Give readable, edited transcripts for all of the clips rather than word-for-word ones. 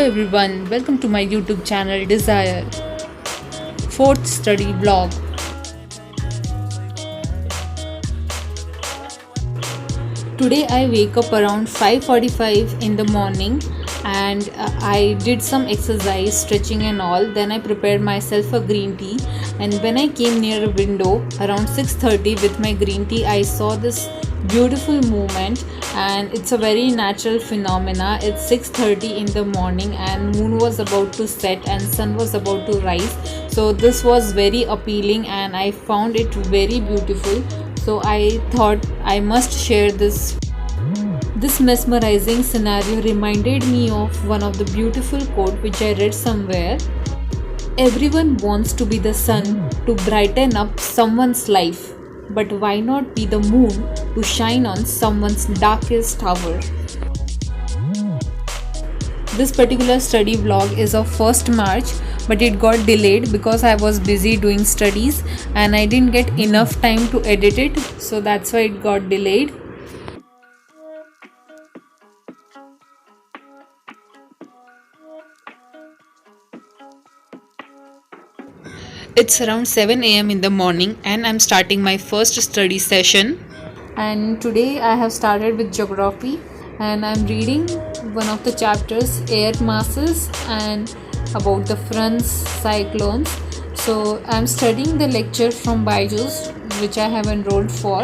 everyone, welcome to my YouTube channel Desire, fourth study vlog. Today I wake up around 5:45 in the morning and I did some exercise, stretching and all. Then I prepared myself a green tea, and when I came near a window around 6:30 with my green tea, I saw this beautiful movement, and it's a very natural phenomena. It's 6:30 in the morning and moon was about to set and sun was about to rise. So this was very appealing and I found it very beautiful. So I thought I must share this. This mesmerizing scenario reminded me of one of the beautiful quote which I read somewhere. Everyone wants to be the sun to brighten up someone's life, but why not be the moon to shine on someone's darkest hour? This particular study vlog is of 1st March, but it got delayed because I was busy doing studies and I didn't get enough time to edit it, so that's why it got delayed. It's around 7 a.m. in the morning and I'm starting my first study session. And today I have started with geography and I'm reading one of the chapters, air masses, and about the fronts, cyclones. So I'm studying the lecture from Byju's which I have enrolled for.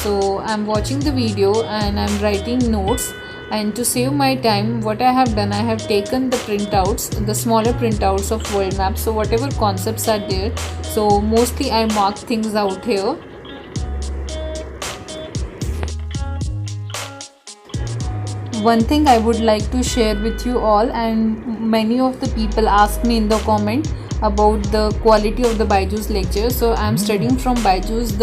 So I'm watching the video and I'm writing notes. And to save my time, what I have done, I have taken the printouts, the smaller printouts of world maps. So whatever concepts are there, so mostly I mark things out here. One thing I would like to share with you all, and many of the people ask me in the comment about the quality of the Byju's lecture. So I'm studying from Byju's.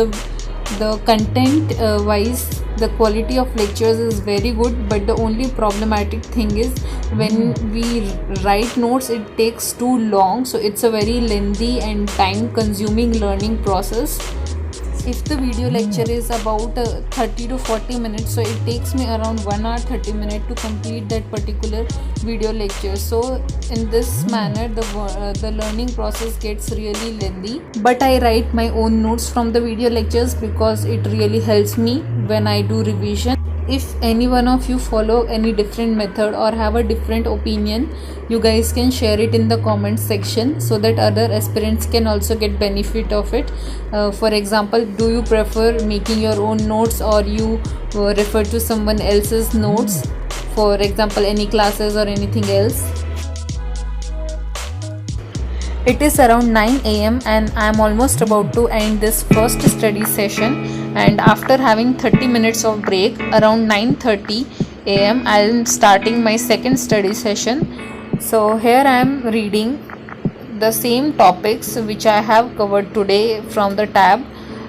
The content wise, the quality of lectures is very good, but the only problematic thing is when we write notes, it takes too long. So it's a very lengthy and time consuming learning process. If the video lecture is about 30 to 40 minutes, so it takes me around 1 hour 30 minutes to complete that particular video lecture. So in this manner the learning process gets really lengthy, but I write my own notes from the video lectures because it really helps me when I do revision. If any one of you follow any different method or have a different opinion, you guys can share it in the comment section so that other aspirants can also get benefit of it. For example, do you prefer making your own notes or you refer to someone else's notes, for example any classes or anything else? It is around 9 a.m. and I am almost about to end this first study session, and after having 30 minutes of break around 9:30 a.m. I am starting my second study session. So here I am reading the same topics which I have covered today from the tab,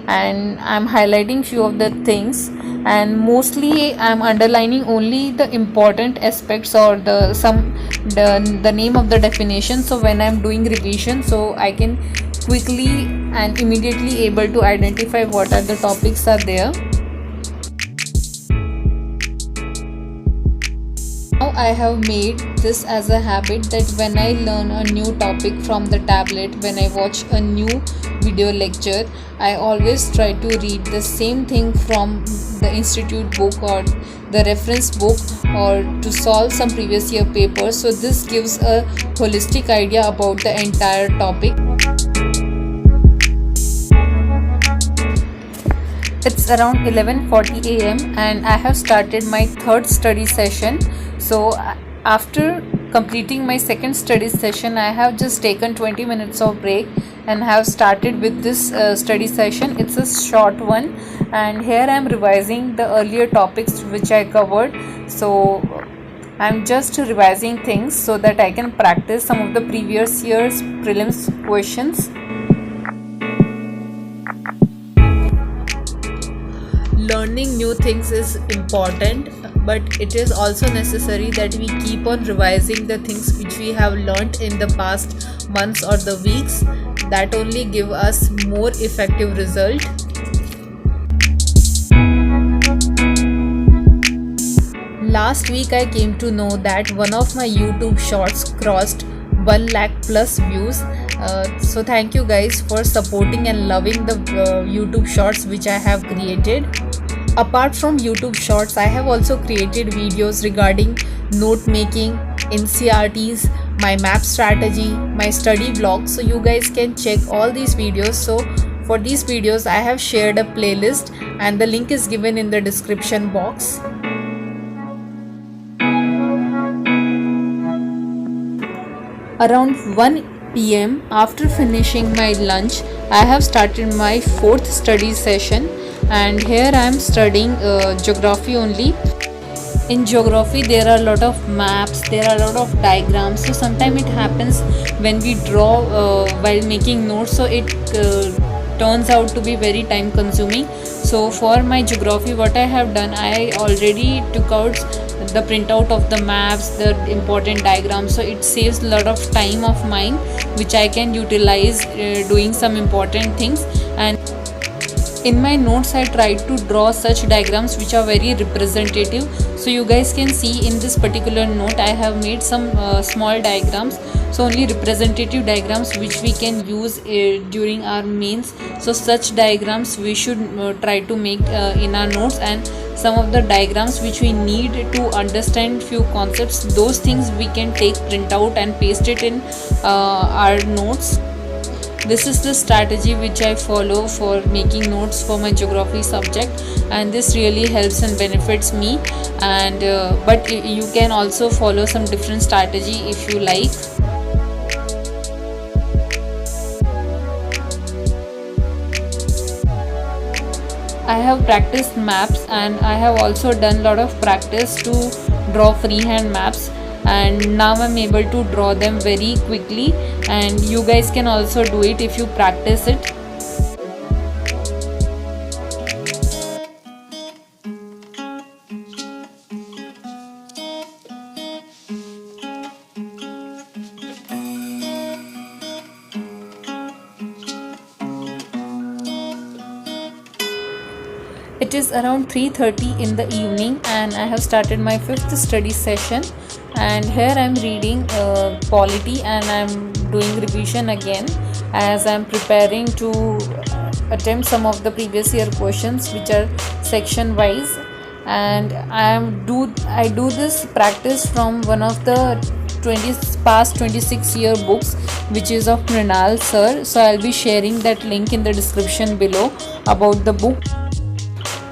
and I'm highlighting few of the things, and mostly I'm underlining only the important aspects or the name of the definition. So when I'm doing revision, so I can quickly and immediately able to identify what are the topics are there. Now I have made this as a habit that when I learn a new topic from the tablet, when I watch a new video lecture, I always try to read the same thing from the institute book or the reference book or to solve some previous year papers. So this gives a holistic idea about the entire topic. It's around 11:40 a.m. and I have started my third study session. So after completing my second study session, I have just taken 20 minutes of break and have started with this study session. It's a short one, and here I am revising the earlier topics which I covered. So I'm just revising things so that I can practice some of the previous year's prelims questions. Learning new things is important, but it is also necessary that we keep on revising the things which we have learnt in the past months or the weeks. That only give us more effective result. Last week I came to know that one of my YouTube shorts crossed 1 lakh plus views. So thank you guys for supporting and loving the YouTube shorts which I have created. Apart from YouTube shorts, I have also created videos regarding note making, NCRTs, my map strategy, my study vlog. So you guys can check all these videos. So for these videos I have shared a playlist and the link is given in the description box. Around 1 p.m. after finishing my lunch, I have started my 4th study session, and here I am studying geography only. In geography there are a lot of maps, there are a lot of diagrams, so sometimes it happens when we draw while making notes, so it turns out to be very time consuming. So for my geography, what I have done, I already took out the printout of the maps, the important diagrams, so it saves a lot of time of mine which I can utilize doing some important things. And in my notes I tried to draw such diagrams which are very representative. So you guys can see in this particular note I have made some small diagrams, so only representative diagrams which we can use during our mains. So such diagrams we should try to make in our notes, and some of the diagrams which we need to understand few concepts, those things we can take print out and paste it in our notes. This is the strategy which I follow for making notes for my geography subject, and this really helps and benefits me. And but you can also follow some different strategy if you like. I have practiced maps, and I have also done a lot of practice to draw freehand maps, and now I'm able to draw them very quickly, and you guys can also do it if you practice it. It is around 3:30 in the evening and I have started my 5th study session, and here I am reading polity and I am doing revision again as I am preparing to attempt some of the previous year questions which are section wise. And I do this practice from one of the past 26 year books which is of Mrinal sir. So I'll be sharing that link in the description below about the book.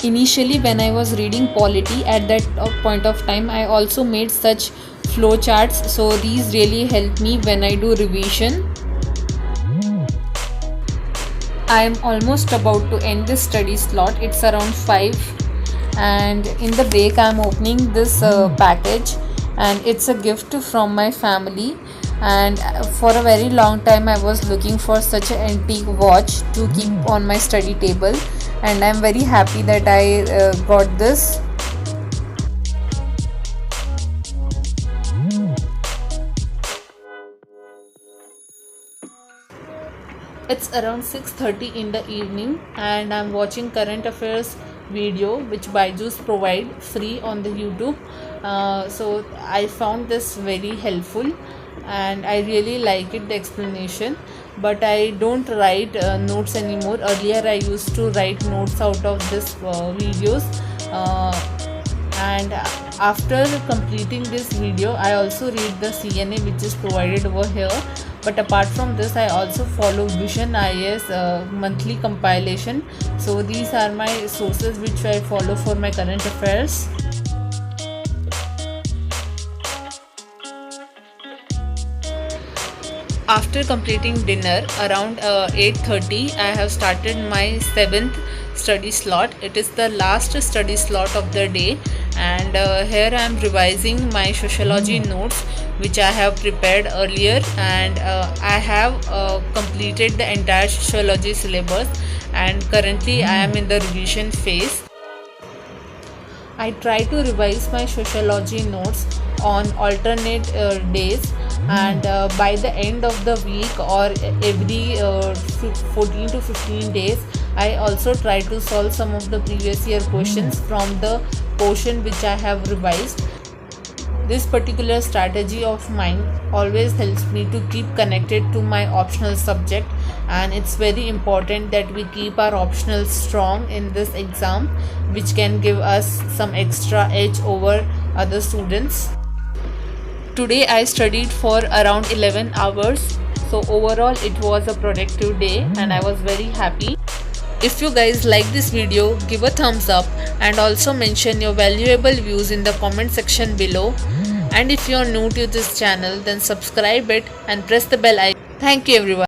Initially when I was reading polity, at that point of time I also made such flow charts, so these really help me when I do revision. I am almost about to end this study slot. It's around 5, and in the break I am opening this package, and it's a gift from my family. And for a very long time I was looking for such an antique watch to keep on my study table, and I'm very happy that I got this. It's around 6:30 in the evening and I'm watching current affairs video which Byju's provide free on the YouTube. So I found this very helpful and I really like it, the explanation. But I don't write notes anymore. Earlier I used to write notes out of this videos, and after completing this video I also read the CNA which is provided over here. But apart from this I also follow Vision IAS monthly compilation. So these are my sources which I follow for my current affairs. After completing dinner around 8:30, I have started my 7th study slot. It is the last study slot of the day, and here I am revising my sociology notes which I have prepared earlier, and I have completed the entire sociology syllabus, and currently I am in the revision phase. I try to revise my sociology notes on alternate days, and by the end of the week or every 14 to 15 days I also try to solve some of the previous year questions from the portion which I have revised. This particular strategy of mine always helps me to keep connected to my optional subject, and it's very important that we keep our optionals strong in this exam, which can give us some extra edge over other students. Today I studied for around 11 hours, so overall it was a productive day and I was very happy. If you guys like this video, give a thumbs up and also mention your valuable views in the comment section below. And if you are new to this channel, then subscribe it and press the bell icon. Thank you everyone.